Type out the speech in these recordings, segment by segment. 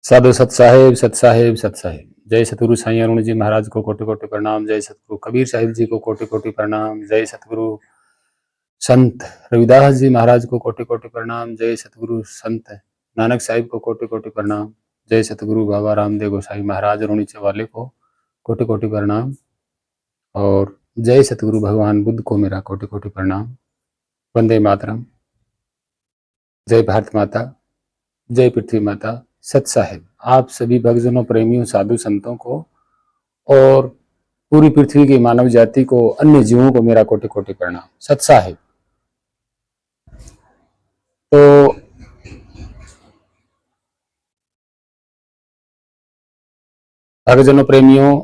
साधु सत साहेब सत साहेब सत साहेब। जय सतगुरु साईं अरुण जी महाराज को कोटि कोटि प्रणाम। जय सतगुरु कबीर साहिब जी को कोटि कोटि प्रणाम। जय सतगुरु संत रविदास जी महाराज को कोटि कोटि प्रणाम। जय सतगुरु संत नानक साहिब को कोटि कोटि प्रणाम। जय सतगुरु बाबा रामदेव गोसाई महाराज रुणीचे वाले को कोटि कोटि प्रणाम। और जय सतगुरु भगवान बुद्ध को मेरा कोटि कोटि प्रणाम। वंदे मातरम। जय भारत माता, जय पृथ्वी माता, सत साहेब। आप सभी भक्तजनों, प्रेमियों, साधु संतों को और पूरी पृथ्वी की मानव जाति को, अन्य जीवों को मेरा कोटि कोटि प्रणाम। सत साहेब। तो भक्तजनों, प्रेमियों,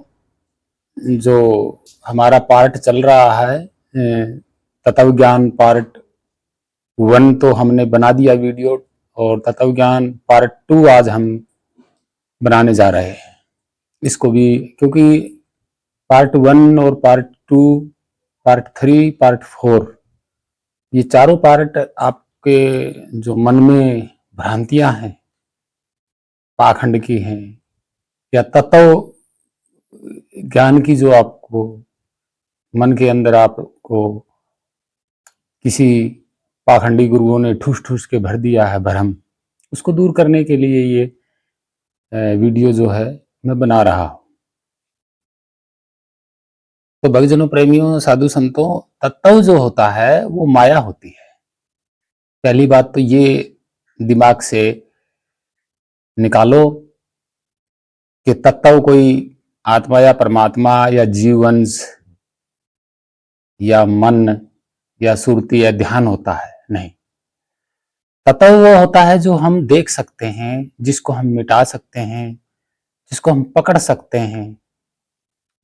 जो हमारा पार्ट चल रहा है तत्व ज्ञान पार्ट 1 तो हमने बना दिया वीडियो, और तत्व ज्ञान पार्ट 2 आज हम बनाने जा रहे हैं इसको भी, क्योंकि पार्ट 1 और पार्ट 2, पार्ट 3, पार्ट 4, ये चारों पार्ट आपके जो मन में भ्रांतियां हैं, पाखंड की हैं, या तत्व ज्ञान की जो आपको मन के अंदर आपको किसी पाखंडी गुरुओं ने ठूस ठूस के भर दिया है भ्रम, उसको दूर करने के लिए ये वीडियो जो है मैं बना रहा हूं। तो भक्तजनों, प्रेमियों, साधु संतों, तत्व जो होता है वो माया होती है। पहली बात तो ये दिमाग से निकालो कि तत्व कोई आत्मा या परमात्मा या जीवंश या मन या सुरती या ध्यान होता है। नहीं, तत्व वो होता है जो हम देख सकते हैं, जिसको हम मिटा सकते हैं, जिसको हम पकड़ सकते हैं,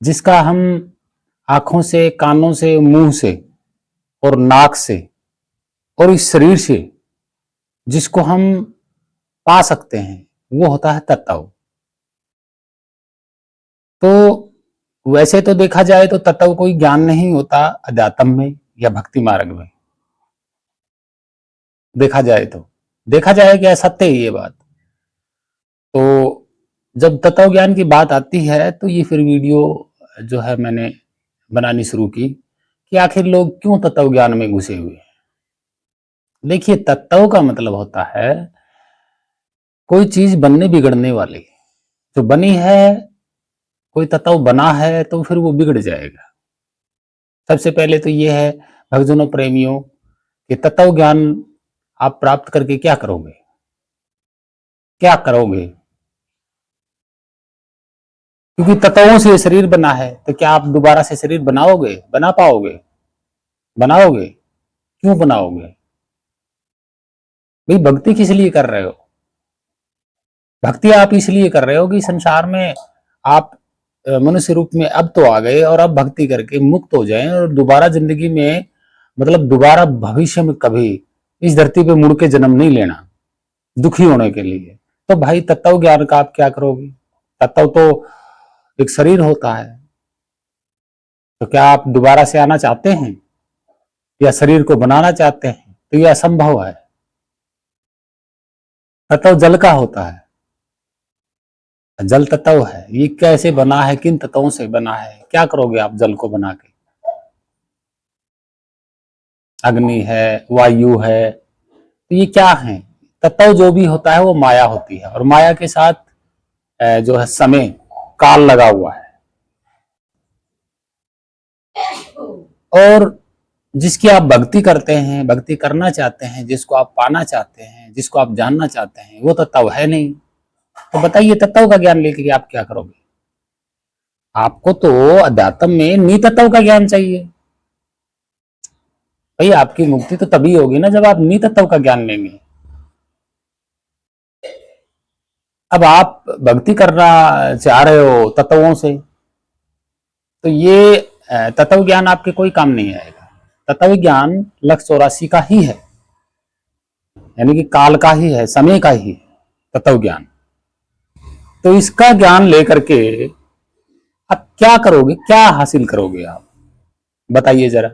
जिसका हम आंखों से, कानों से, मुंह से और नाक से और इस शरीर से जिसको हम पा सकते हैं, वो होता है तत्व। तो वैसे तो देखा जाए तो तत्व कोई ज्ञान नहीं होता अध्यात्म में या भक्ति मार्ग में। देखा जाए क्या सत्य है ये बात। तो जब तत्व ज्ञान की बात आती है तो ये फिर वीडियो जो है मैंने बनानी शुरू की कि आखिर लोग क्यों तत्व ज्ञान में घुसे हुए हैं। देखिए, तत्व का मतलब होता है कोई चीज बनने बिगड़ने वाली, जो बनी है, कोई तत्व बना है तो फिर वो बिगड़ जाएगा। सबसे पहले तो ये है भक्तजनों, प्रेमियों, कि तत्व ज्ञान आप प्राप्त करके क्या करोगे? क्या करोगे? क्योंकि तत्वों से शरीर बना है, तो क्या आप दोबारा से शरीर बनाओगे? बना पाओगे? बनाओगे? क्यों बनाओगे भाई? भक्ति किस लिए कर रहे हो? भक्ति आप इसलिए कर रहे हो कि संसार में आप मनुष्य रूप में अब तो आ गए और अब भक्ति करके मुक्त हो जाएं और दोबारा जिंदगी में, मतलब दोबारा भविष्य में कभी इस धरती पे मुड़ के जन्म नहीं लेना दुखी होने के लिए। तो भाई तत्व ज्ञान का आप क्या करोगे? तत्व तो एक शरीर होता है, तो क्या आप दोबारा से आना चाहते हैं या शरीर को बनाना चाहते हैं? तो यह असंभव है। तत्व जल का होता है, जल तत्व है। ये कैसे बना है? किन तत्वों से बना है? क्या करोगे आप जल को बना के? अग्नि है, वायु है, तो ये क्या है? तत्व जो भी होता है वो माया होती है, और माया के साथ जो है समय, काल लगा हुआ है। और जिसकी आप भक्ति करते हैं, भक्ति करना चाहते हैं, जिसको आप पाना चाहते हैं, जिसको आप जानना चाहते हैं, वो तत्व है नहीं। तो बताइए, तत्व का ज्ञान लेके आप क्या करोगे? आपको तो अध्यात्म में नितत्व का ज्ञान चाहिए भाई। आपकी मुक्ति तो तभी होगी ना जब आप नितत्व का ज्ञान लेंगे। अब आप भक्ति करना चाह रहे हो तत्वों से, तो ये तत्व ज्ञान आपके कोई काम नहीं आएगा। तत्व ज्ञान 184 का ही है, यानी कि काल का ही है, समय का ही है तत्व ज्ञान। तो इसका ज्ञान लेकर के आप क्या करोगे? क्या हासिल करोगे आप? बताइए जरा।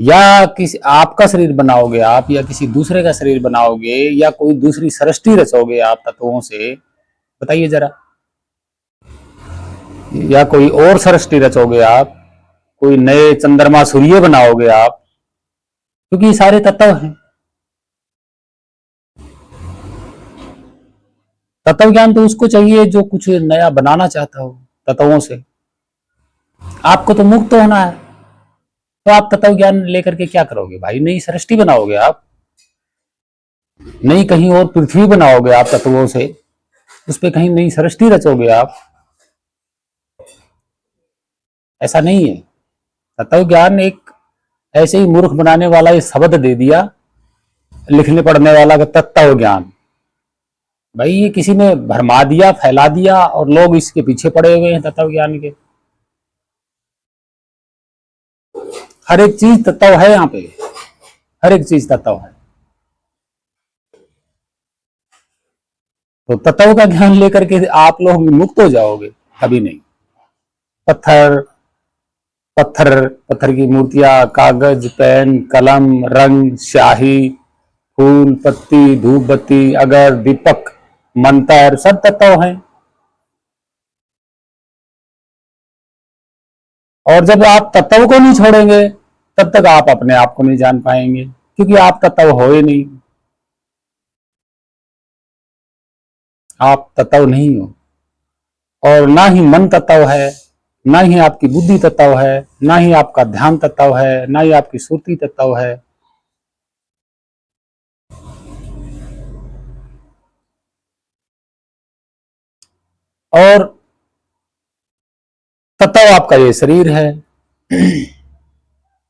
या किसी आपका शरीर बनाओगे आप, या किसी दूसरे का शरीर बनाओगे, या कोई दूसरी सृष्टि रचोगे आप तत्वों से, बताइए जरा। या कोई और सृष्टि रचोगे आप, कोई नए चंद्रमा सूर्य बनाओगे आप, क्योंकि ये सारे तत्व हैं। तत्व ज्ञान तो उसको चाहिए जो कुछ नया बनाना चाहता हो तत्वों से। आपको तो मुक्त होना है, तो आप तत्व ज्ञान लेकर के क्या करोगे भाई? नई सृष्टि बनाओगे आप, नई कहीं और पृथ्वी बनाओगे आप तत्वों से, उस पर कहीं नई सृष्टि रचोगे आप? ऐसा नहीं है। तत्व ज्ञान एक ऐसे ही मूर्ख बनाने वाला ये शब्द दे दिया लिखने पढ़ने वाला का तत्व ज्ञान। भाई ये किसी ने भरमा दिया, फैला दिया, और लोग इसके पीछे पड़े हुए हैं तत्व ज्ञान के। हर एक चीज तत्व है यहाँ पे, हर एक चीज तत्व है। तो तत्व का ज्ञान लेकर के आप लोग मुक्त हो जाओगे? कभी नहीं। पत्थर पत्थर पत्थर की मूर्तियां, कागज, पेन, कलम, रंग, स्याही, फूल, पत्ती, धूप बत्ती, अगर, दीपक, मंत्र, सब तत्व हैं। और जब आप तत्व को नहीं छोड़ेंगे तब तक आप अपने आप को नहीं जान पाएंगे, क्योंकि आप तत्व हो ही नहीं। आप तत्व नहीं हो, और ना ही मन तत्व है, ना ही आपकी बुद्धि तत्व है, ना ही आपका ध्यान तत्व है, ना ही आपकी सुरती तत्व है। और तत्व आपका ये शरीर है।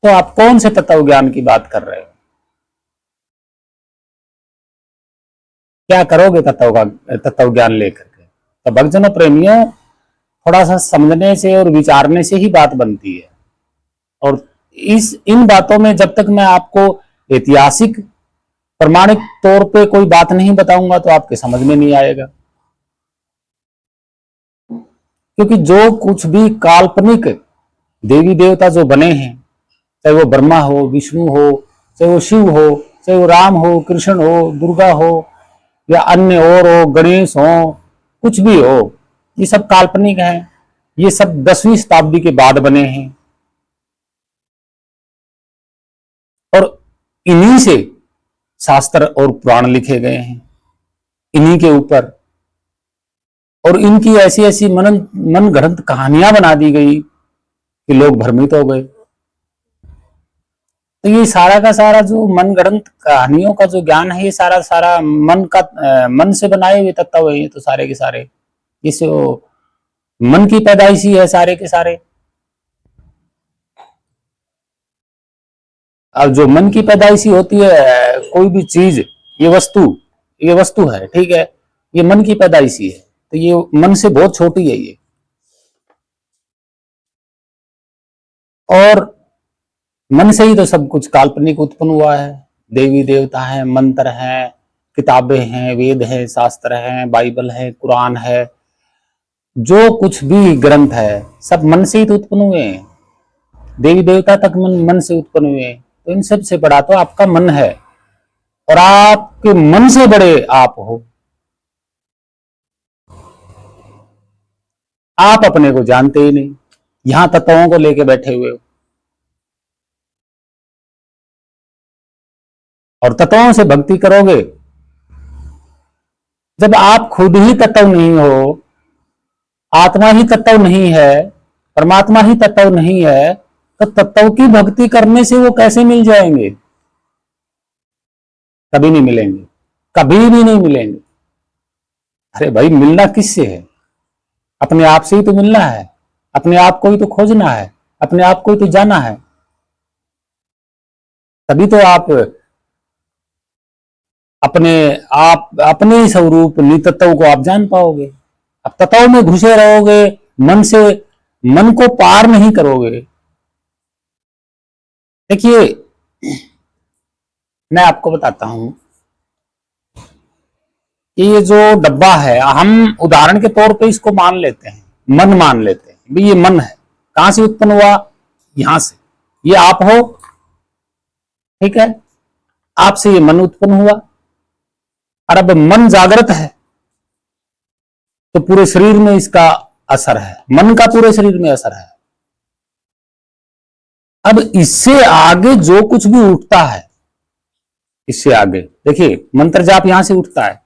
तो आप कौन से तत्व ज्ञान की बात कर रहे हो? क्या करोगे तत्व ज्ञान लेकर के? तो भक्तजनों प्रेमियों, थोड़ा सा समझने से और विचारने से ही बात बनती है। और इन बातों में जब तक मैं आपको ऐतिहासिक प्रमाणिक तौर पे कोई बात नहीं बताऊंगा तो आपके समझ में नहीं आएगा। क्योंकि जो कुछ भी काल्पनिक देवी देवता जो बने हैं, चाहे वो ब्रह्मा हो, विष्णु हो, चाहे वो शिव हो, चाहे वो राम हो, कृष्ण हो, दुर्गा हो, या अन्य और हो, गणेश हो, कुछ भी हो, ये सब काल्पनिक है। ये सब 10वीं शताब्दी के बाद बने हैं, और इन्हीं से शास्त्र और पुराण लिखे गए हैं, इन्हीं के ऊपर। और इनकी ऐसी ऐसी मन गढ़ंत कहानियां बना दी गई कि लोग भ्रमित हो गए। तो ये सारा का सारा जो मन गढ़ंत कहानियों का जो ज्ञान है, ये सारा सारा मन से बनाए हुए तत्व है। ये तो सारे के सारे इस मन की पैदाइशी है सारे के सारे। अब जो मन की पैदाइशी होती है कोई भी चीज, ये वस्तु है, ठीक है, ये मन की पैदाइशी है, तो ये मन से बहुत छोटी है ये। और मन से ही तो सब कुछ काल्पनिक उत्पन्न हुआ है। देवी देवता है, मंत्र हैं, किताबें हैं, वेद हैं, शास्त्र हैं, बाइबल है, कुरान है, जो कुछ भी ग्रंथ है सब मन से ही तो उत्पन्न हुए हैं। देवी देवता तक मन से उत्पन्न हुए हैं। तो इन सब से बड़ा तो आपका मन है, और आपके मन से बड़े आप हो। आप अपने को जानते ही नहीं, यहां तत्वों को लेके बैठे हुए हो, और तत्वों से भक्ति करोगे। जब आप खुद ही तत्व नहीं हो, आत्मा ही तत्व नहीं है, परमात्मा ही तत्व नहीं है, तो तत्व की भक्ति करने से वो कैसे मिल जाएंगे? कभी नहीं मिलेंगे, कभी भी नहीं मिलेंगे। अरे भाई, मिलना किससे है? अपने आप से ही तो मिलना है, अपने आप को ही तो खोजना है, अपने आप को ही तो जाना है। तभी तो आप अपने ही स्वरूप नितत्व को आप जान पाओगे। अब तत्व में घुसे रहोगे, मन से मन को पार नहीं करोगे। देखिए, मैं आपको बताता हूं कि ये जो डब्बा है, हम उदाहरण के तौर पे इसको मान लेते हैं, मन मान लेते हैं भाई, ये मन है। कहां से उत्पन्न हुआ? यहां से। ये आप हो, ठीक है, आपसे ये मन उत्पन्न हुआ। और अब मन जागृत है, तो पूरे शरीर में इसका असर है, मन का पूरे शरीर में असर है। अब इससे आगे जो कुछ भी उठता है, इससे आगे देखिए मंत्र जाप यहां से उठता है,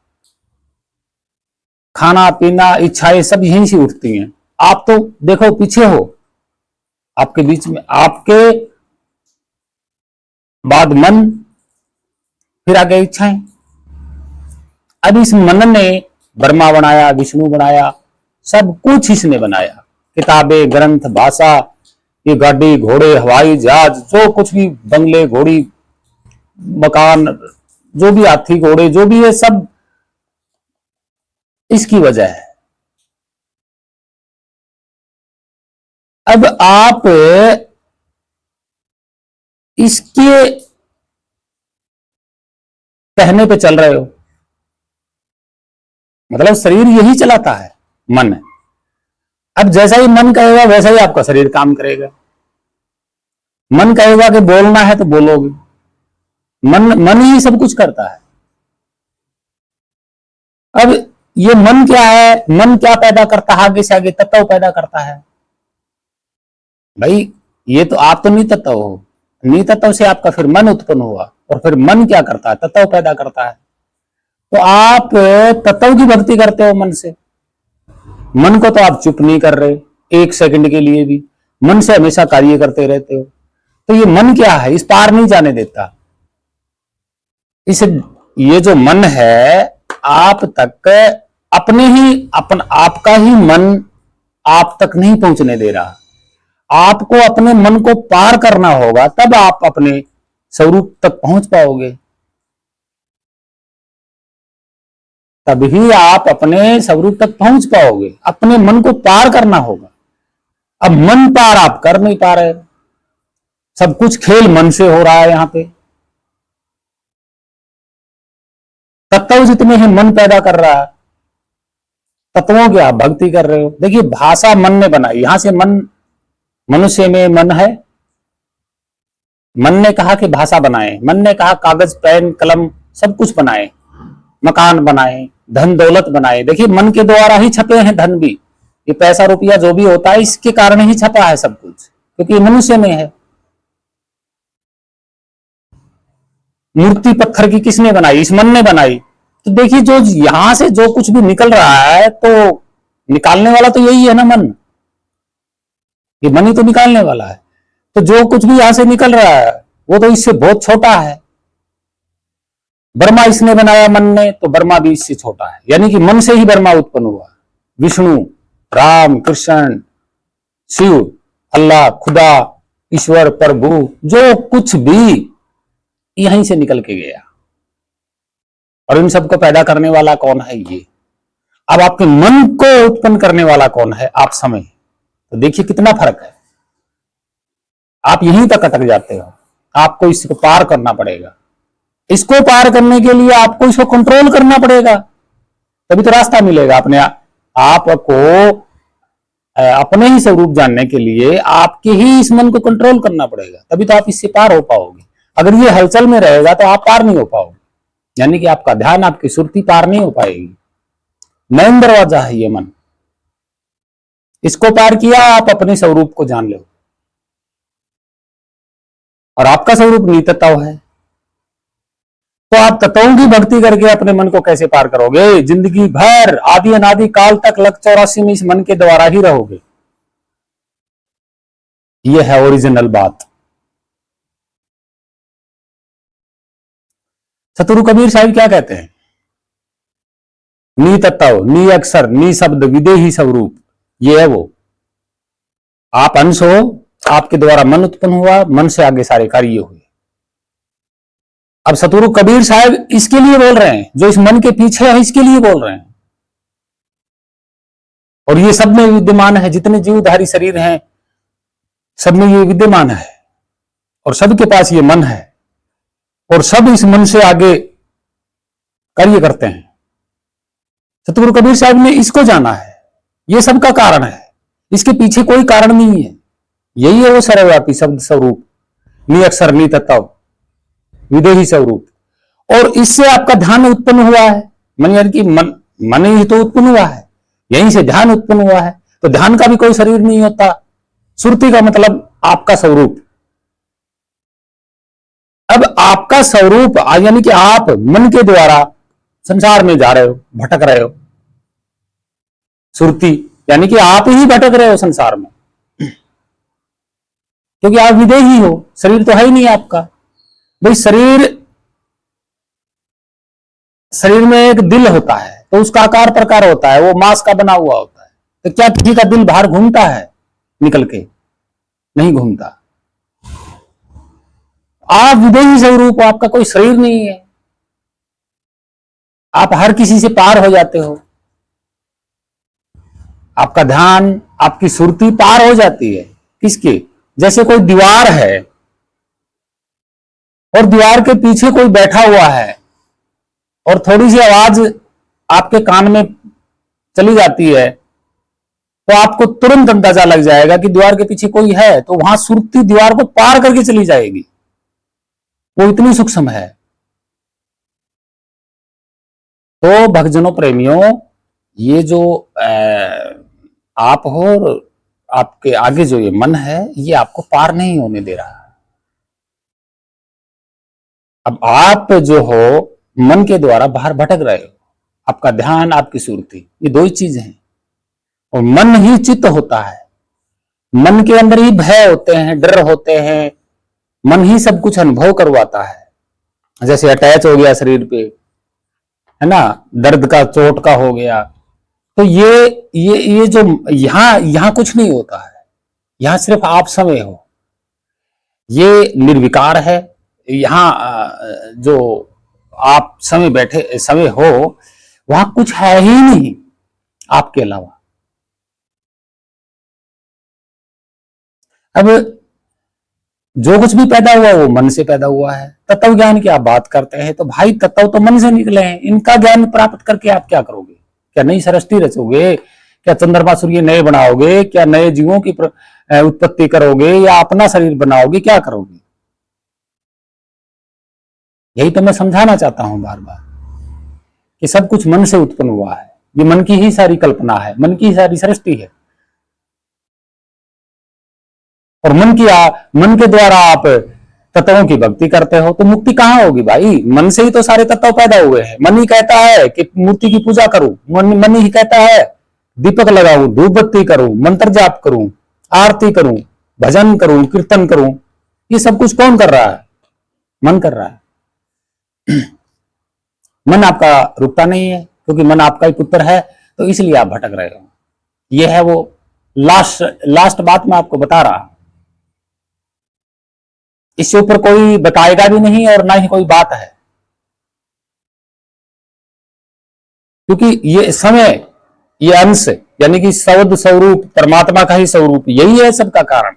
खाना पीना इच्छाएं सब यहीं से उठती हैं। आप तो देखो पीछे हो, आपके बीच में, आपके बाद मन, फिर आगे इच्छाएं। अब इस मन ने ब्रह्मा बनाया, विष्णु बनाया, सब कुछ इसने बनाया, किताबें, ग्रंथ, भाषा, ये गाड़ी घोड़े हवाई जहाज, जो कुछ भी, बंगले, घोड़ी, मकान, जो भी हाथी घोड़े जो भी है, सब इसकी वजह है। अब आप इसके कहने पे चल रहे हो, मतलब शरीर यही चलाता है, मन। अब जैसा ही मन कहेगा वैसा ही आपका शरीर काम करेगा। मन कहेगा कि बोलना है तो बोलोगे, मन ही सब कुछ करता है। अब ये मन क्या है, मन क्या पैदा करता है, आगे से आगे तत्व पैदा करता है। भाई ये तो आप तो नितत्व हो, नितत्व से आपका फिर मन उत्पन्न हुआ, और फिर मन क्या करता है, तत्व पैदा करता है। तो आप तत्व की भक्ति करते हो मन से, मन को तो आप चुप नहीं कर रहे एक सेकंड के लिए भी, मन से हमेशा कार्य करते रहते हो। तो ये मन क्या है, इस पार नहीं जाने देता। इस ये जो मन है आप तक अपने ही आपका ही मन आप तक नहीं पहुंचने दे रहा। आपको अपने मन को पार करना होगा, तब आप अपने स्वरूप तक पहुंच पाओगे, तभी आप अपने स्वरूप तक पहुंच पाओगे। अपने मन को पार करना होगा। अब मन पार आप कर नहीं पा रहे, सब कुछ खेल मन से हो रहा है। यहां पे तत्व जितने हैं मन पैदा कर रहा है, तत्वों की आप भक्ति कर रहे हो। देखिए भाषा मन ने बनाई, यहां से मन, मनुष्य में मन है, मन ने कहा कि भाषा बनाए, मन ने कहा कागज पेन कलम सब कुछ बनाए, मकान बनाए, धन दौलत बनाए। देखिए मन के द्वारा ही छपे हैं धन भी, ये पैसा रुपया जो भी होता है इसके कारण ही छपा है सब कुछ, क्योंकि मनुष्य में है। मूर्ति पत्थर की किसने बनाई, इस मन ने बनाई। तो देखिए जो यहां से जो कुछ भी निकल रहा है, तो निकालने वाला तो यही है ना, मन। ये मन ही तो निकालने वाला है। तो जो कुछ भी यहां से निकल रहा है वो तो इससे बहुत छोटा है। ब्रह्मा इसने बनाया मन ने, तो ब्रह्मा भी इससे छोटा है, यानी कि मन से ही ब्रह्मा उत्पन्न हुआ। विष्णु, राम, कृष्ण, शिव, अल्लाह, खुदा, ईश्वर, प्रभु, जो कुछ भी यहीं से निकल के गया। और इन सबको पैदा करने वाला कौन है, ये। अब आपके मन को उत्पन्न करने वाला कौन है, आप समझ। तो देखिए कितना फर्क है। आप यहीं तक अटक जाते हो, आपको इसको पार करना पड़ेगा। इसको पार करने के लिए आपको इसको कंट्रोल करना पड़ेगा, तभी तो रास्ता मिलेगा। अपने आपको अपने ही स्वरूप जानने के लिए आपके ही इस मन को कंट्रोल करना पड़ेगा, तभी तो आप इससे पार हो पाओगे। अगर ये हलचल में रहेगा तो आप पार नहीं हो पाओगे, यानी कि आपका ध्यान, आपकी सुरती पार नहीं हो पाएगी। नैन दरवाजा है ये मन, इसको पार किया आप अपने स्वरूप को जान लो, और आपका स्वरूप नितत्व है। तो आप तत्वों की भक्ति करके अपने मन को कैसे पार करोगे, जिंदगी भर आदि अनादि काल तक लग 84 में इस मन के द्वारा ही रहोगे। यह है ओरिजिनल बात। सतगुरु कबीर साहिब क्या कहते हैं, नी तत्व, नी अक्षर, नी शब्द, विदेही स्वरूप, ये है वो। आप अंश हो, आपके द्वारा मन उत्पन्न हुआ, मन से आगे सारे कार्य हुए। अब सतगुरु कबीर साहब इसके लिए बोल रहे हैं, जो इस मन के पीछे है इसके लिए बोल रहे हैं। और ये सब में विद्यमान है, जितने जीवधारी शरीर हैं सब में ये विद्यमान है, और सबके पास ये मन है, और सब इस मन से आगे कार्य करते हैं। सतगुरु कबीर साहब ने इसको जाना है, ये सबका कारण है, इसके पीछे कोई कारण नहीं है। यही है वो सर्वव्यापी शब्द स्वरूप, नी अक्षर, नी तत्व, विदेही स्वरूप। और इससे आपका ध्यान उत्पन्न हुआ है, मन यानी कि मन ही तो उत्पन्न हुआ है। यहीं से ध्यान उत्पन्न हुआ है। तो ध्यान का भी कोई शरीर नहीं होता। सुरति का मतलब आपका स्वरूप। अब आपका स्वरूप यानी कि आप मन के द्वारा संसार में जा रहे हो, भटक रहे हो। सुरति यानी कि आप ही भटक रहे हो संसार में, क्योंकि आप विदेही हो, शरीर तो है ही नहीं आपका। भाई शरीर में एक दिल होता है, तो उसका आकार प्रकार होता है, वो मांस का बना हुआ होता है। तो क्या किसी का दिल बाहर घूमता है निकल के? नहीं घूमता। आप विदेही स्वरूप हो, आपका कोई शरीर नहीं है। आप हर किसी से पार हो जाते हो। आपका ध्यान, आपकी सुरती पार हो जाती है। किसके? जैसे कोई दीवार है और दीवार के पीछे कोई बैठा हुआ है और थोड़ी सी आवाज आपके कान में चली जाती है, तो आपको तुरंत अंदाजा लग जाएगा कि दीवार के पीछे कोई है। तो वहां सुरती दीवार को पार करके चली जाएगी, वो इतनी सूक्ष्म है। तो भक्तजनों, प्रेमियों, ये जो आप हो और आपके आगे जो ये मन है, ये आपको पार नहीं होने दे रहा। अब आप जो हो मन के द्वारा बाहर भटक रहे हो। आपका ध्यान, आपकी सुरती, ये दो ही चीज हैं। और मन ही चित्त होता है। मन के अंदर ही भय होते हैं, डर होते हैं। मन ही सब कुछ अनुभव करवाता है। जैसे अटैच हो गया शरीर पे, है ना, दर्द का, चोट का हो गया, तो ये जो यहां कुछ नहीं होता है। यहां सिर्फ आप समय हो, ये निर्विकार है। यहां जो आप समय हो, वहां कुछ है ही नहीं आपके अलावा। अब जो कुछ भी पैदा हुआ वो मन से पैदा हुआ है। तत्व ज्ञान की आप बात करते हैं, तो भाई तत्व तो मन से निकले हैं। इनका ज्ञान प्राप्त करके आप क्या करोगे? क्या नई सृष्टि रचोगे? क्या चंद्रमा सूर्य नए बनाओगे? क्या नए जीवों की उत्पत्ति करोगे? या अपना शरीर बनाओगे? क्या करोगे? यही तो मैं समझाना चाहता हूं बार बार कि सब कुछ मन से उत्पन्न हुआ है। ये मन की ही सारी कल्पना है, मन की ही सारी सृष्टि है। और मन के द्वारा आप तत्वों की भक्ति करते हो, तो मुक्ति कहां होगी भाई? मन से ही तो सारे तत्व पैदा हुए हैं। मन ही कहता है कि मूर्ति की पूजा करूं, मन ही कहता है दीपक लगाऊं, धूप बत्ती करूं, मंत्र जाप करूं, आरती करूं, भजन करूं, कीर्तन करूं। ये सब कुछ कौन कर रहा है? मन कर रहा है। मन आपका रुकता नहीं है, क्योंकि मन आपका ही पुत्र है, तो इसलिए आप भटक रहे हो। ये है वो लास्ट बात मैं आपको बता रहा। इससे ऊपर कोई बताएगा भी नहीं और ना ही कोई बात है, क्योंकि ये समय, ये अंश, यानी कि शब्द स्वरूप परमात्मा का ही स्वरूप, यही है सबका कारण।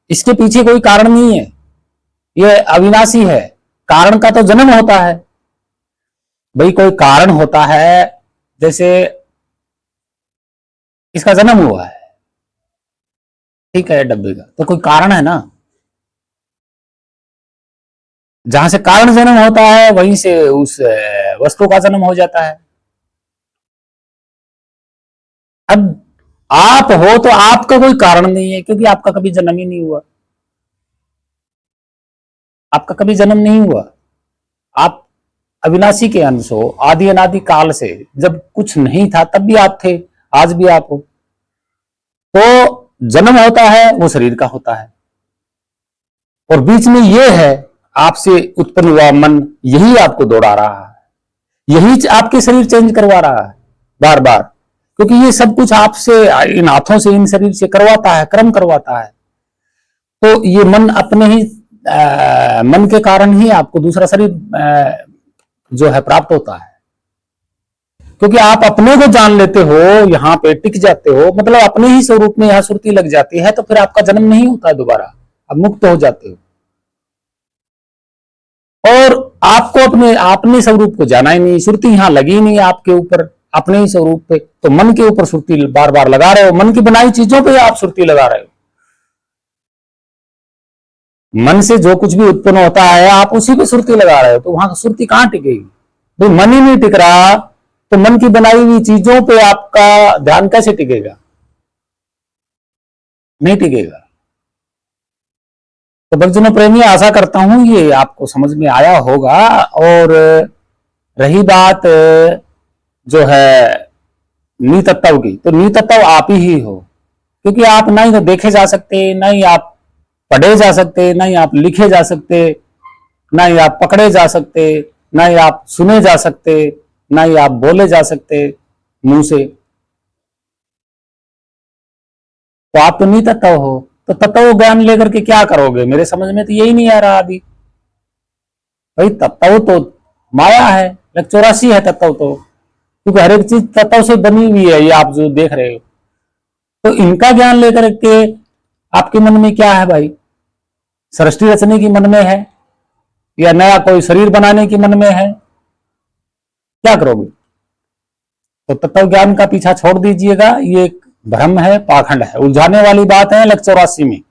इसके पीछे कोई कारण नहीं है। ये अविनाशी है। कारण का तो जन्म होता है। भाई कोई कारण होता है, जैसे इसका जन्म हुआ है, ठीक है, डब्बे का, तो कोई कारण है ना। जहां से कारण जन्म होता है, वहीं से उस वस्तु का जन्म हो जाता है। अब आप हो तो आपका कोई कारण नहीं है, क्योंकि आपका कभी जन्म ही नहीं हुआ। आपका कभी जन्म नहीं हुआ। आप अविनाशी के अंश हो, आदि अनादि काल से। जब कुछ नहीं था तब भी आप थे, आज भी आप हो। तो जन्म होता है वो शरीर का होता है, और बीच में ये है आपसे उत्पन्न हुआ मन, यही आपको दौड़ा रहा है, यही आपके शरीर चेंज करवा रहा है बार बार, क्योंकि ये सब कुछ आपसे, इन हाथों से, इन शरीर से करवाता है, कर्म करवाता है। तो ये मन अपने ही मन के कारण ही आपको दूसरा शरीर जो है प्राप्त होता है। क्योंकि आप अपने को जान लेते हो, यहां पे टिक जाते हो, मतलब अपने ही स्वरूप में यहां सुरती लग जाती है, तो फिर आपका जन्म नहीं होता है दोबारा, आप मुक्त हो जाते हो। और आपको अपने स्वरूप को जाना ही नहीं, सुरती यहां लगी नहीं आपके ऊपर, अपने ही स्वरूप पे। तो मन के ऊपर सुरती बार बार लगा रहे हो, मन की बनाई चीजों पे आप सुरती लगा रहे हो। मन से जो कुछ भी उत्पन्न होता है, आप उसी पे सुरती लगा रहे हो, तो वहां सुरती कहां टिकेगी? भाई मन ही नहीं टिक रहा, तो मन की बनाई हुई चीजों पे आपका ध्यान कैसे टिकेगा? नहीं टिकेगा। तो भक्तजनों प्रेमी, आशा करता हूं ये आपको समझ में आया होगा। और रही बात जो है नितत्व की, तो नितत्व आप ही हो, क्योंकि आप ना ही तो देखे जा सकते, ना ही आप पढ़े जा सकते, ना ही आप लिखे जा सकते, ना ही आप पकड़े जा सकते, ना ही आप सुने जा सकते, ना ही आप बोले जा सकते मुंह से। तो आप तो नितत्व हो, तो तत्व ज्ञान लेकर के क्या करोगे? मेरे समझ में तो यही नहीं आ रहा अभी। भाई तत्व तो माया है, 84 है तत्व तो, क्योंकि हर एक चीज तत्व से बनी हुई है, ये आप जो देख रहे हो। तो इनका ज्ञान लेकर के आपके मन में क्या है भाई? सृष्टि रचने की मन में है, या नया कोई शरीर बनाने की मन में है? क्या करोगे? तो तत्व ज्ञान का पीछा छोड़ दीजिएगा, ये एक भ्रम है, पाखंड है, उलझाने वाली बात है 84 में।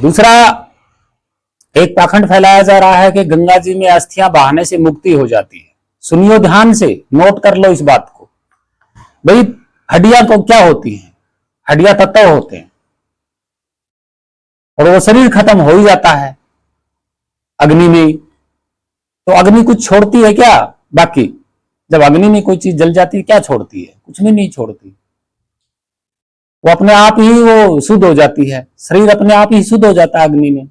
दूसरा एक पाखंड फैलाया जा रहा है कि गंगा जी में अस्थियां बहाने से मुक्ति हो जाती है। सुनियो ध्यान से, नोट कर लो इस बात को। भाई हड्डियां को क्या होती हैं? हड्डियां तत्व होते हैं, और वो शरीर खत्म हो ही जाता है अग्नि में। तो अग्नि कुछ छोड़ती है क्या? बाकी जब अग्नि में कोई चीज जल जाती है, क्या छोड़ती है? कुछ भी नहीं छोड़ती। वो अपने आप ही वो शुद्ध हो जाती है, शरीर अपने आप ही शुद्ध हो जाता है अग्नि में।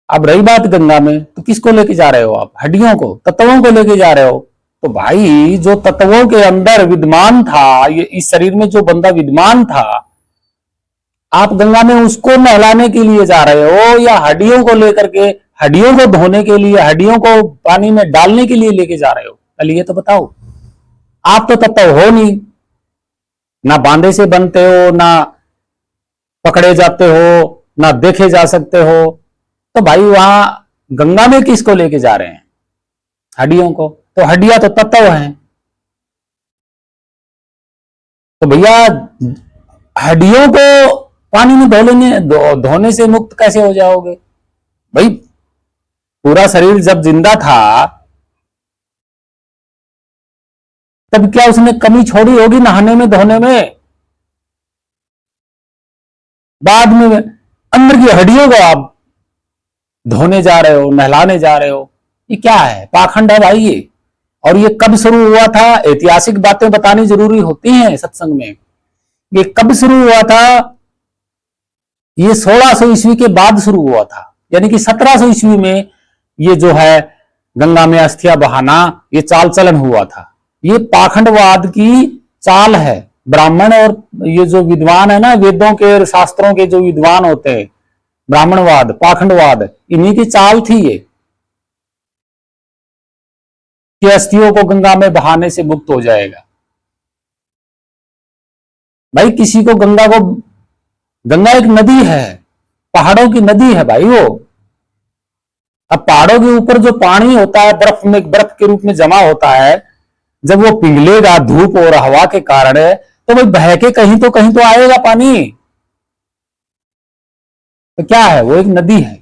अब रही बात गंगा में, तो किसको लेके जा रहे हो आप? हड्डियों को, तत्वों को लेके जा रहे हो। तो भाई जो तत्वों के अंदर विद्यमान था, ये इस शरीर में जो बंदा विद्यमान था, आप गंगा में उसको नहलाने के लिए जा रहे हो, या हड्डियों को लेकर के, हड्डियों को धोने के लिए, हड्डियों को पानी में डालने के लिए लेके जा रहे हो? पहले ये तो बताओ। आप तो तत्व हो नहीं, ना बांधे से बनते हो, ना पकड़े जाते हो, ना देखे जा सकते हो। तो भाई वहां गंगा में किसको लेके जा रहे हैं? हड्डियों को। तो हड्डियां तो तत्व हैं। तो भैया हड्डियों को पानी में धोने से मुक्त कैसे हो जाओगे? भाई पूरा शरीर जब जिंदा था, तब क्या उसने कमी छोड़ी होगी नहाने में, धोने में? बाद में अंदर की हड्डियों को आप धोने जा रहे हो, नहलाने जा रहे हो। ये क्या है? पाखंड है भाई ये। और ये कब शुरू हुआ था? ऐतिहासिक बातें बतानी जरूरी होती हैं सत्संग में। ये कब शुरू हुआ था? ये 1600 ईस्वी के बाद शुरू हुआ था, यानी कि 1700 ईस्वी में ये जो है गंगा में अस्थियां बहाना, ये चाल चलन हुआ था। ये पाखंडवाद की चाल है। ब्राह्मण और ये जो विद्वान है ना, वेदों के शास्त्रों के जो विद्वान होते हैं, ब्राह्मणवाद, पाखंडवाद, इन्हीं की चाल थी ये, कि अस्थियों को गंगा में बहाने से मुक्त हो जाएगा। भाई किसी को गंगा एक नदी है, पहाड़ों की नदी है भाई वो। अब पहाड़ों के ऊपर जो पानी होता है, बर्फ के रूप में जमा होता है, जब वो पिघलेगा धूप और हवा के कारण, तो भाई बह के कहीं तो आएगा पानी। तो क्या है? वो एक नदी है,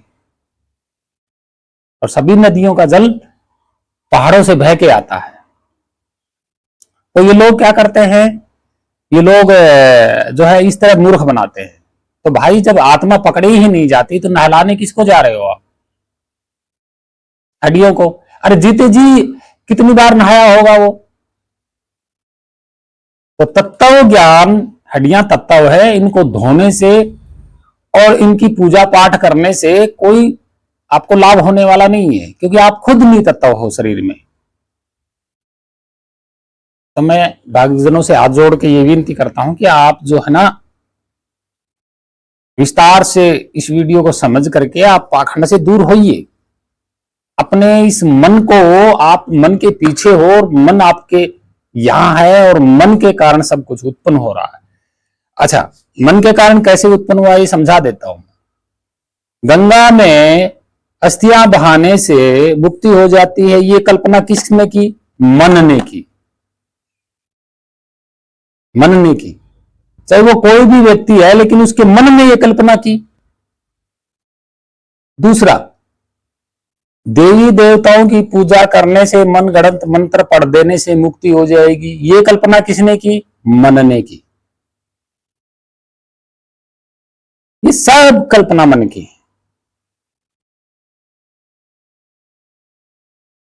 और सभी नदियों का जल पहाड़ों से बह के आता है। तो ये लोग क्या करते हैं? ये लोग जो है इस तरह मूर्ख बनाते हैं। तो भाई जब आत्मा पकड़ी ही नहीं जाती, तो नहलाने किसको जा रहे हो आप? हड्डियों को। अरे जीते जी कितनी बार नहाया होगा वो। तो तत्व ज्ञान, हड्डियां तत्व है, इनको धोने से और इनकी पूजा पाठ करने से कोई आपको लाभ होने वाला नहीं है, क्योंकि आप खुद नहीं तत्व हो शरीर में। तो मैं भक्तजनों से हाथ जोड़ के ये विनती करता हूं कि आप जो है ना, विस्तार से इस वीडियो को समझ करके आप पाखंड से दूर होइए। अपने इस मन को, आप मन के पीछे हो, और मन आपके यहां है, और मन के कारण सब कुछ उत्पन्न हो रहा है। अच्छा, मन के कारण कैसे उत्पन्न हुआ ये समझा देता हूं। गंगा में अस्थियां बहाने से मुक्ति हो जाती है, ये कल्पना किसने की? मन ने की। मन ने की, चाहे वो कोई भी व्यक्ति है, लेकिन उसके मन ने ये कल्पना की। दूसरा, देवी देवताओं की पूजा करने से, मन गढ़ंत मंत्र पढ़ देने से मुक्ति हो जाएगी, ये कल्पना किसने की? मन ने की। ये सब कल्पना मन की।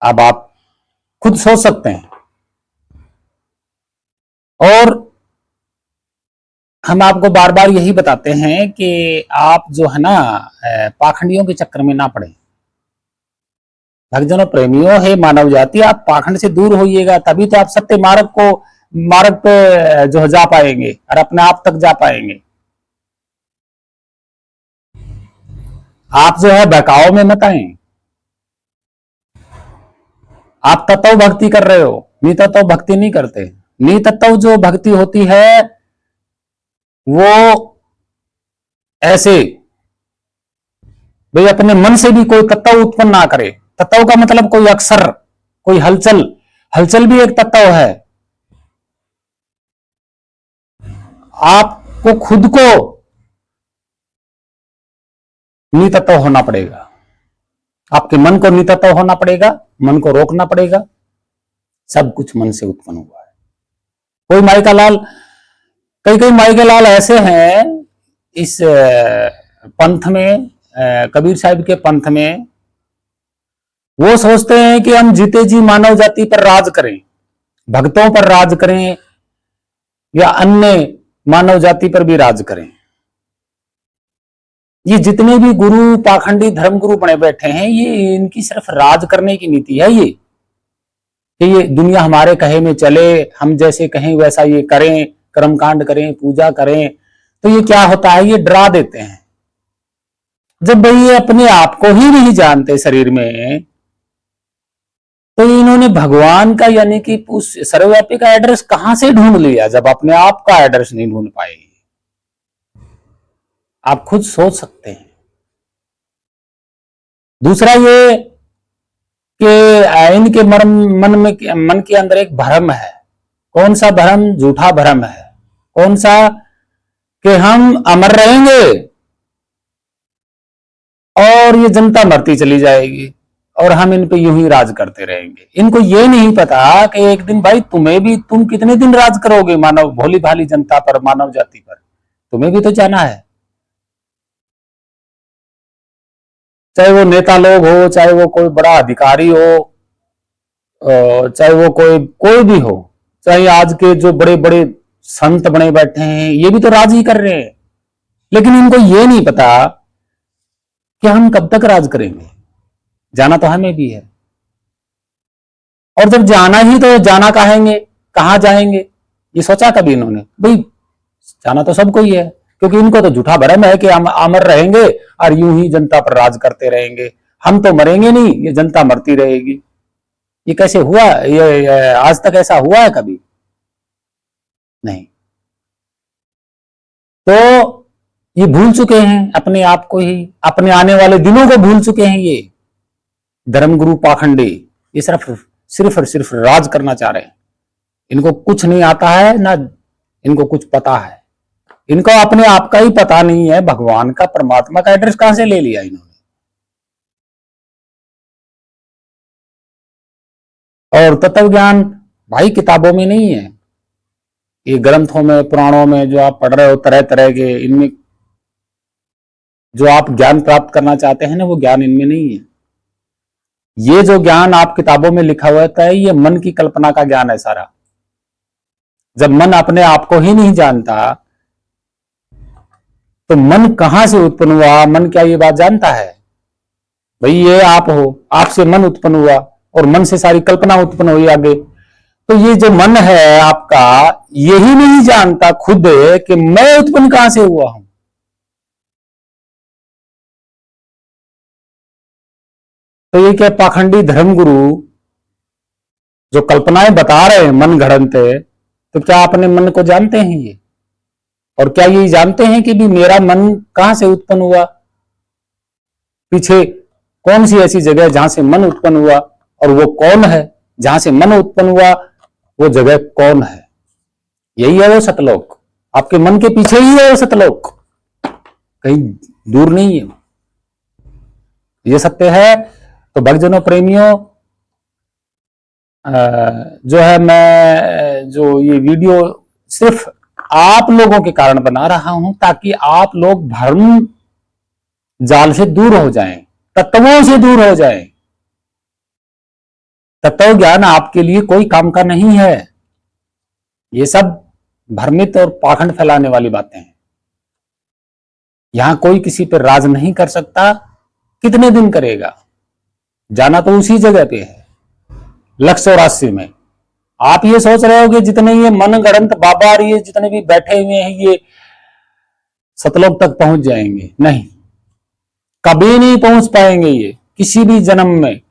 अब आप खुद सोच सकते हैं। और हम आपको बार बार यही बताते हैं कि आप जो है ना पाखंडियों के चक्कर में ना पड़े। भक्तजनों, प्रेमियों है मानव जाति, आप पाखंड से दूर होइएगा, तभी तो आप सत्य मार्ग पे जो जा पाएंगे और अपने आप तक जा पाएंगे। आप जो है बहकाव में मत आए। आप तत्व भक्ति कर रहे हो, नितत्व भक्ति नहीं करते। नितत्व जो भक्ति होती है वो ऐसे भाई अपने मन से भी कोई तत्व उत्पन्न ना करे। तत्व का मतलब कोई अक्षर, कोई हलचल। हलचल भी एक तत्व है। आपको खुद को नितत्व होना पड़ेगा, आपके मन को नितत्व होना पड़ेगा, मन को रोकना पड़ेगा। सब कुछ मन से उत्पन्न हुआ है। कोई माई का लाल, कई माई के लाल ऐसे हैं इस पंथ में, कबीर साहिब के पंथ में, वो सोचते हैं कि हम जीते जी मानव जाति पर राज करें, भक्तों पर राज करें या अन्य मानव जाति पर भी राज करें। ये जितने भी गुरु, पाखंडी धर्म गुरु बने बैठे हैं, ये इनकी सिर्फ राज करने की नीति है। ये कि ये दुनिया हमारे कहे में चले, हम जैसे कहें वैसा ये करें, कर्मकांड करें, पूजा करें। तो ये क्या होता है, ये डरा देते हैं। जब भाई ये अपने आप को ही नहीं जानते शरीर में, तो इन्होंने भगवान का यानी कि उस सर्वव्यापी का एड्रेस कहां से ढूंढ लिया, जब अपने आप का एड्रेस नहीं ढूंढ पाए। आप खुद सोच सकते हैं। दूसरा ये कि इनके मन के अंदर एक भ्रम है। कौन सा भ्रम? झूठा भ्रम है। कौन सा? कि हम अमर रहेंगे और ये जनता मरती चली जाएगी और हम इन पे यूं ही राज करते रहेंगे। इनको ये नहीं पता कि एक दिन भाई तुम कितने दिन राज करोगे मानव, भोली भाली जनता पर, मानव जाति पर? तुम्हें भी तो जाना है। चाहे वो नेता लोग हो, चाहे वो कोई बड़ा अधिकारी हो, चाहे वो कोई भी हो, चाहे आज के जो बड़े बड़े संत बने बैठे हैं, ये भी तो राज ही कर रहे हैं। लेकिन इनको ये नहीं पता कि हम कब तक राज करेंगे। जाना तो हमें भी है। और जब जाना ही तो जाना कहेंगे, कहां जाएंगे? ये सोचा कभी इन्होंने? भाई जाना तो सबको ही है, क्योंकि इनको तो झूठा भरम है कि हम अमर रहेंगे और यूं ही जनता पर राज करते रहेंगे। हम तो मरेंगे नहीं, ये जनता मरती रहेगी। ये कैसे हुआ? ये आज तक ऐसा हुआ है कभी? नहीं। तो ये भूल चुके हैं अपने आप को ही, अपने आने वाले दिनों को भूल चुके हैं। ये धर्मगुरु पाखंडी ये सिर्फ और सिर्फ राज करना चाह रहे हैं। इनको कुछ नहीं आता है, ना इनको कुछ पता है। इनको अपने आप का ही पता नहीं है। भगवान का, परमात्मा का एड्रेस कहां से ले लिया इन्होंने? और तत्व ज्ञान भाई किताबों में नहीं है, ये ग्रंथों में, पुराणों में जो आप पढ़ रहे हो तरह तरह के, इनमें जो आप ज्ञान प्राप्त करना चाहते हैं ना, वो ज्ञान इनमें नहीं है। ये जो ज्ञान आप किताबों में लिखा हुआ है, ये मन की कल्पना का ज्ञान है सारा। जब मन अपने आप को ही नहीं जानता तो मन कहां से उत्पन्न हुआ? मन क्या ये बात जानता है? भाई ये आप हो, आपसे मन उत्पन्न हुआ और मन से सारी कल्पना उत्पन्न हुई आगे। तो ये जो मन है आपका, यही नहीं जानता खुद कि मैं उत्पन्न कहां से हुआ हूं। तो ये क्या पाखंडी धर्मगुरु जो कल्पनाएं बता रहे हैं मन गढ़ंते, तो क्या अपने मन को जानते हैं ये? और क्या ये जानते हैं कि भी मेरा मन कहां से उत्पन्न हुआ? पीछे कौन सी ऐसी जगह जहां से मन उत्पन्न हुआ, और वो कौन है? जहां से मन उत्पन्न हुआ वो जगह कौन है? यही है वो सतलोक। आपके मन के पीछे ही है वो सतलोक, कहीं दूर नहीं है। ये सत्य है। तो भक्तजनों प्रेमियों, जो है मैं जो ये वीडियो सिर्फ आप लोगों के कारण बना रहा हूं, ताकि आप लोग भ्रम जाल से दूर हो जाएं, तत्वों से दूर हो जाएं। तत्व ज्ञान आपके लिए कोई काम का नहीं है। ये सब भ्रमित और पाखंड फैलाने वाली बातें हैं। यहां कोई किसी पर राज नहीं कर सकता। कितने दिन करेगा? जाना तो उसी जगह पे है, 184 में। आप ये सोच रहे हो कि जितने ये मनगढ़ंत बाबा और ये जितने भी बैठे हुए हैं ये सतलोक तक पहुंच जाएंगे? नहीं, कभी नहीं पहुंच पाएंगे ये किसी भी जन्म में।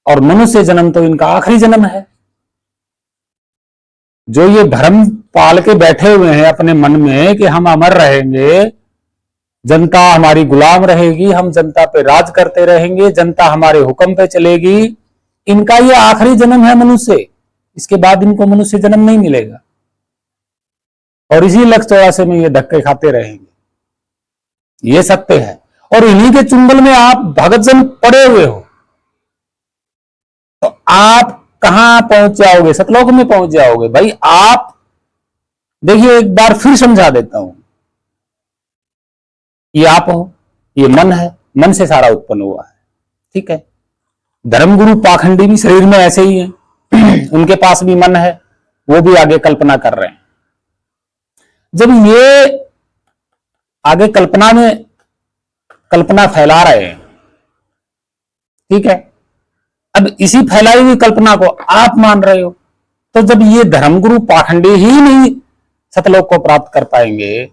और मनुष्य जन्म तो इनका आखिरी जन्म है। जो ये भ्रम पाल के बैठे हुए हैं अपने मन में कि हम अमर रहेंगे, जनता हमारी गुलाम रहेगी, हम जनता पे राज करते रहेंगे, जनता हमारे हुक्म पे चलेगी, इनका ये आखिरी जन्म है मनुष्य। इसके बाद इनको मनुष्य जन्म नहीं मिलेगा और इसी 184 में ये धक्के खाते रहेंगे। ये सत्य है। और इन्हीं के चुंगल में आप भगतजन पड़े हुए हो, तो आप कहां पहुंच जाओगे? सतलोक में पहुंच जाओगे। भाई आप देखिए, एक बार फिर समझा देता हूं। ये आप हो, ये मन है, मन से सारा उत्पन्न हुआ है, ठीक है। धर्मगुरु पाखंडी भी शरीर में ऐसे ही है उनके पास भी मन है, वो भी आगे कल्पना कर रहे हैं। जब ये आगे कल्पना फैला रहे हैं, ठीक है, अब इसी फैलाई हुई कल्पना को आप मान रहे हो, तो जब ये धर्मगुरु पाखंडी ही नहीं सतलोक को प्राप्त कर पाएंगे,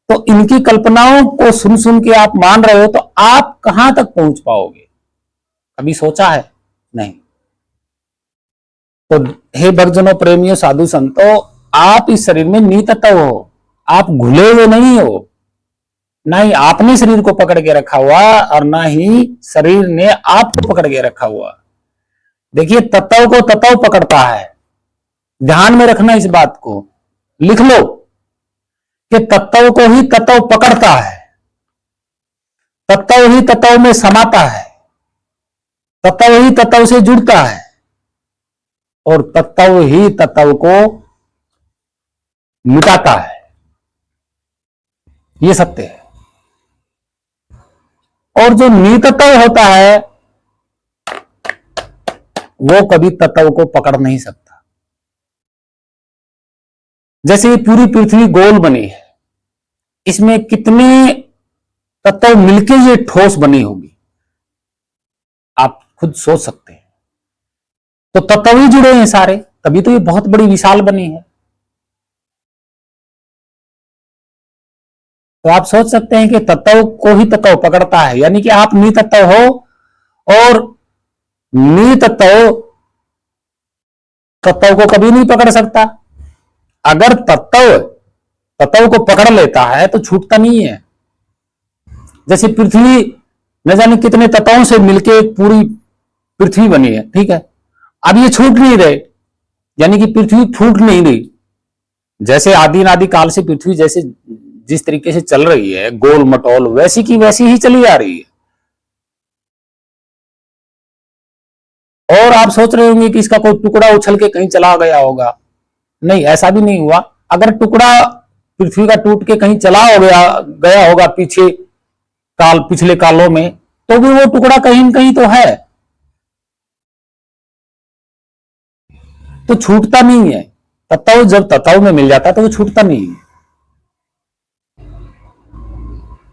तो इनकी कल्पनाओं को सुन सुन के आप मान रहे हो, तो आप कहां तक पहुंच पाओगे? कभी सोचा है? नहीं। तो हे भक्तजनों, प्रेमियों, साधु संतों, आप इस शरीर में नितत्व हो, आप घुले हुए नहीं हो। ना ही आपने शरीर को पकड़ के रखा हुआ और ना ही शरीर ने आपको पकड़ के रखा हुआ। देखिए, तत्व को तत्व पकड़ता है। ध्यान में रखना इस बात को, लिख लो कि तत्व को ही तत्व पकड़ता है, तत्व ही तत्व में समाता है, तत्व ही तत्व से जुड़ता है और तत्व ही तत्व को मिटाता है। ये सत्य है। और जो नितत्व होता है वो कभी तत्व को पकड़ नहीं सकता। जैसे ये पूरी पृथ्वी गोल बनी है, इसमें कितने तत्व मिलके ये ठोस बनी होगी, आप खुद सोच सकते हैं। तो तत्व ही जुड़े हैं सारे, तभी तो ये बहुत बड़ी विशाल बनी है। तो आप सोच सकते हैं कि तत्व को ही तत्व पकड़ता है, यानी कि आप नितत्व हो और नितत्व तत्व को कभी नहीं पकड़ सकता। अगर तत्व को पकड़ लेता है तो छूटता नहीं है। जैसे पृथ्वी न जाने कितने तत्वों से मिलके एक पूरी पृथ्वी बनी है, ठीक है। अब ये छूट नहीं रहे, यानी कि पृथ्वी फूट नहीं रही। जैसे आदि अनादि काल से पृथ्वी जैसे जिस तरीके से चल रही है गोल मटोल, वैसी की वैसी ही चली आ रही है। और आप सोच रहे होंगे कि इसका कोई टुकड़ा उछल के कहीं चला गया होगा। नहीं, ऐसा भी नहीं हुआ। अगर टुकड़ा पृथ्वी का टूट के कहीं चला हो गया होगा पिछले कालों में, तो भी वो टुकड़ा कहीं न कहीं तो है, तो छूटता नहीं है। तत्व जब तत्व में मिल जाता है तो वो छूटता नहीं है।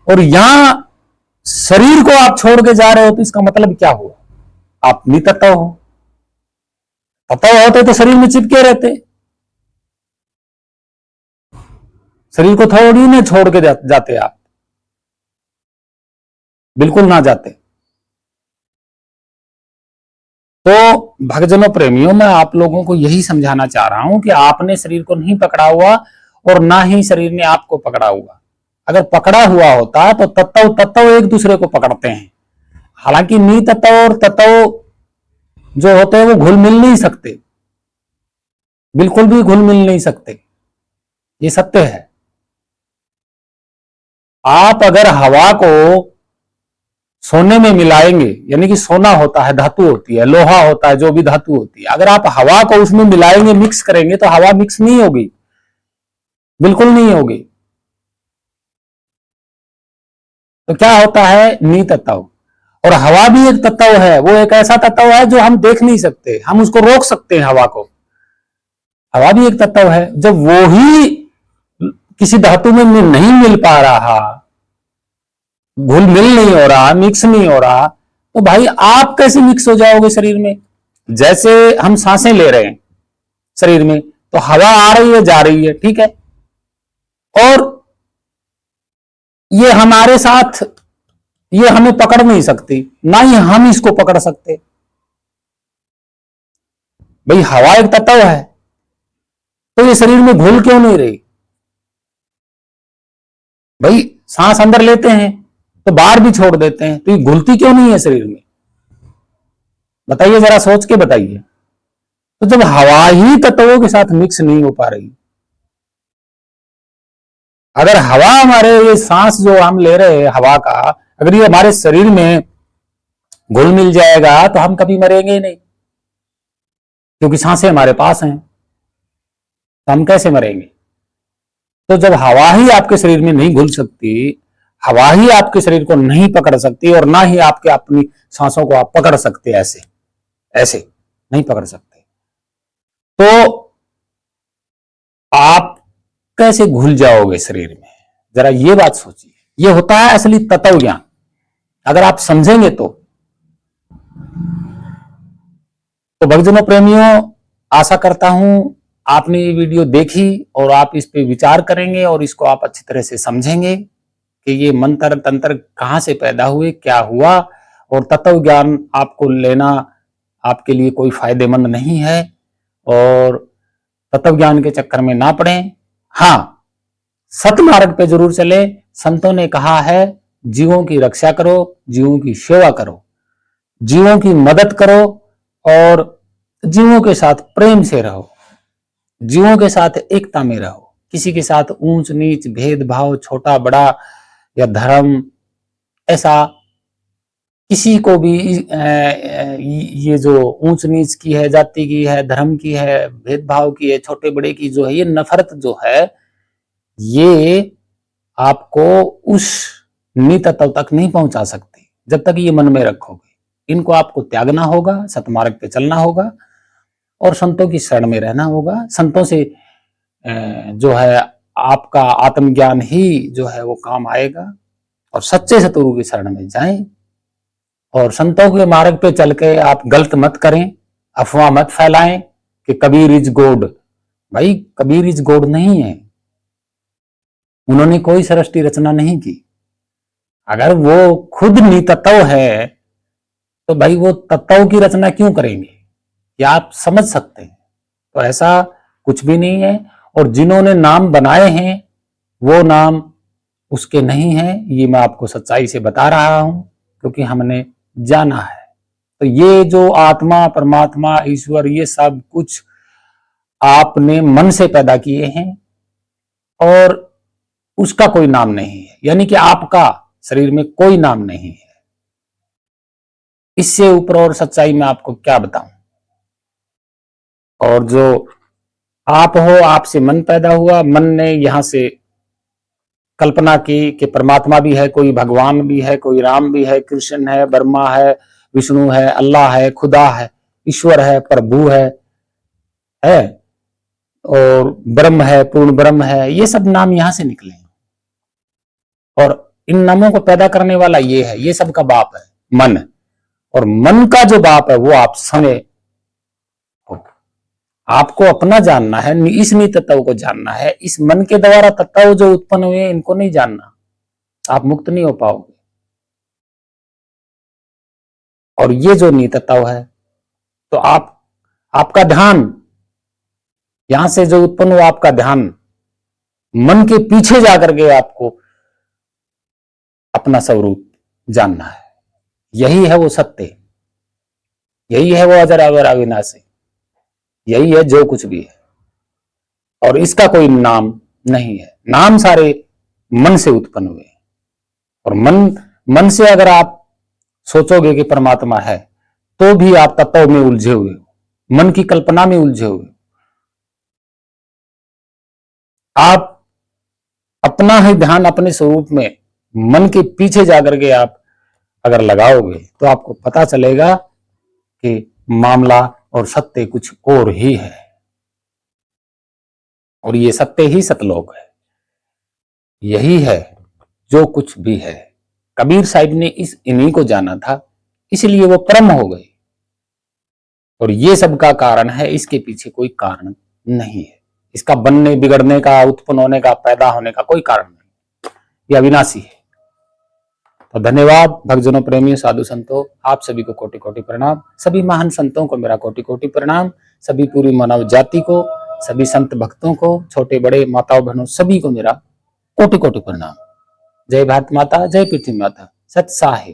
और यहां शरीर को आप छोड़ के जा रहे हो तो इसका मतलब क्या हुआ? आप नितत्व हो। तत्व होते तो शरीर में चिपके रहते, शरीर को थोड़ी ना छोड़ के जाते आप, बिल्कुल ना जाते। तो भक्तजनों प्रेमियों, मैं आप लोगों को यही समझाना चाह रहा हूं कि आपने शरीर को नहीं पकड़ा हुआ और ना ही शरीर ने आपको पकड़ा हुआ। अगर पकड़ा हुआ होता तो तत्व एक दूसरे को पकड़ते हैं। हालांकि नितत्व और तत्व जो होते हैं वो घुल मिल नहीं सकते, बिल्कुल भी घुल मिल नहीं सकते। ये सत्य है। आप अगर हवा को सोने में मिलाएंगे, यानी कि सोना होता है, धातु होती है, लोहा होता है, जो भी धातु होती है, अगर आप हवा को उसमें मिलाएंगे, मिक्स करेंगे, तो हवा मिक्स नहीं होगी, बिल्कुल नहीं होगी। तो क्या होता है, नितत्व। और हवा भी एक तत्व है, वो एक ऐसा तत्व है जो हम देख नहीं सकते, हम उसको रोक सकते हैं हवा को। हवा भी एक तत्व है, जब वो ही किसी धातु में नहीं मिल पा रहा, घुल मिल नहीं हो रहा, मिक्स नहीं हो रहा, तो भाई आप कैसे मिक्स हो जाओगे शरीर में। जैसे हम सांसें ले रहे हैं शरीर में, तो हवा आ रही है, जा रही है, ठीक है, और ये हमारे साथ, ये हमें पकड़ नहीं सकती, ना ही हम इसको पकड़ सकते। भाई हवा एक तत्व है, तो ये शरीर में घुल क्यों नहीं रही। भाई सांस अंदर लेते हैं तो बाहर भी छोड़ देते हैं, तो ये घुलती क्यों नहीं है शरीर में, बताइए, जरा सोच के बताइए। तो जब हवा ही तत्वों के साथ मिक्स नहीं हो पा रही, अगर हवा हमारे, ये सांस जो हम ले रहे हैं हवा का, अगर ये हमारे शरीर में घुल मिल जाएगा तो हम कभी मरेंगे नहीं, क्योंकि सांसें हमारे पास हैं, तो हम कैसे मरेंगे। तो जब हवा ही आपके शरीर में नहीं घुल सकती, हवा ही आपके शरीर को नहीं पकड़ सकती, और ना ही आपके अपनी सांसों को आप पकड़ सकते, ऐसे ऐसे नहीं पकड़ सकते, तो आप कैसे घुल जाओगे शरीर में, जरा ये बात सोचिए। ये होता है असली तत्व ज्ञान, अगर आप समझेंगे तो। भक्तजनों, प्रेमियों, आशा करता हूं आपने ये वीडियो देखी और आप इस पे विचार करेंगे और इसको आप अच्छी तरह से समझेंगे कि ये मंत्र तंत्र कहां से पैदा हुए, क्या हुआ, और तत्व ज्ञान आपको लेना आपके लिए कोई फायदेमंद नहीं है, और तत्व ज्ञान के चक्कर में ना पड़े। हाँ, सतमार्ग पे जरूर चले। संतों ने कहा है, जीवों की रक्षा करो, जीवों की सेवा करो, जीवों की मदद करो, और जीवों के साथ प्रेम से रहो, जीवों के साथ एकता में रहो। किसी के साथ ऊंच नीच, भेदभाव, छोटा बड़ा या धर्म, ऐसा किसी को भी ये जो ऊंच नीच की है, जाति की है, धर्म की है, भेदभाव की है, छोटे बड़े की जो है, ये नफरत जो है, ये आपको उस नितत्व तक नहीं पहुंचा सकती जब तक ये मन में रखोगे। इनको आपको त्यागना होगा, सतमार्ग पे चलना होगा, और संतों की शरण में रहना होगा। संतों से जो है आपका आत्मज्ञान ही जो है वो काम आएगा, और सच्चे सतगुरु की शरण में जाएं, और संतों के मार्ग पे चल के आप गलत मत करें, अफवाह मत फैलाएं कि कबीर इज गॉड। भाई कबीर इज गॉड नहीं है, उन्होंने कोई सृष्टि रचना नहीं की। अगर वो खुद नितत्व है तो भाई वो तत्व की रचना क्यों करेंगे, या आप समझ सकते हैं। तो ऐसा कुछ भी नहीं है, और जिन्होंने नाम बनाए हैं वो नाम उसके नहीं है, ये मैं आपको सच्चाई से बता रहा हूं, क्योंकि हमने जाना है। तो ये जो आत्मा, परमात्मा, ईश्वर, ये सब कुछ आपने मन से पैदा किए हैं, और उसका कोई नाम नहीं है, यानी कि आपका शरीर में कोई नाम नहीं है। इससे ऊपर और सच्चाई मैं आपको क्या बताऊं। और जो आप हो, आपसे मन पैदा हुआ, मन ने यहां से कल्पना की कि परमात्मा भी है, कोई भगवान भी है, कोई राम भी है, कृष्ण है, ब्रह्मा है, विष्णु है, अल्लाह है, खुदा है, ईश्वर है, प्रभु है, और ब्रह्म है, पूर्ण ब्रह्म है। ये सब नाम यहां से निकले, और इन नामों को पैदा करने वाला ये है, ये सबका बाप है मन, और मन का जो बाप है वो आप समय हो। आपको अपना जानना है, इस नितत्व को जानना है। इस मन के द्वारा तत्व जो उत्पन्न हुए इनको नहीं जानना, आप मुक्त नहीं हो पाओगे। और ये जो नितत्व है, तो आपका ध्यान, यहां से जो उत्पन्न हुआ आपका ध्यान, मन के पीछे जाकर के आपको अपना स्वरूप जानना है। यही है वो सत्य, यही है वो अजर अमर अविनाशी, यही है जो कुछ भी है, और इसका कोई नाम नहीं है। नाम सारे मन से उत्पन्न हुए, और मन से अगर आप सोचोगे कि परमात्मा है, तो भी आप तत्व में उलझे हुए हो, मन की कल्पना में उलझे हुए हो। आप अपना ही ध्यान अपने स्वरूप में मन के पीछे जाकर के आप अगर लगाओगे तो आपको पता चलेगा कि मामला और सत्य कुछ और ही है, और ये सत्य ही सतलोक है। यही है जो कुछ भी है। कबीर साहिब ने इन्हीं को जाना था, इसलिए वो परम हो गए, और ये सब का कारण है, इसके पीछे कोई कारण नहीं है। इसका बनने बिगड़ने का, उत्पन्न होने का, पैदा होने का कोई कारण नहीं, ये अविनाशी है। तो धन्यवाद भक्तजनों, प्रेमियों, साधु संतों, आप सभी को कोटि कोटि प्रणाम। सभी महान संतों को मेरा कोटि कोटि प्रणाम। सभी पूरी मानव जाति को, सभी संत भक्तों को, छोटे बड़े माताओं बहनों, सभी को मेरा कोटि कोटि प्रणाम। जय भारत माता, जय पृथ्वी माता, सत साहे।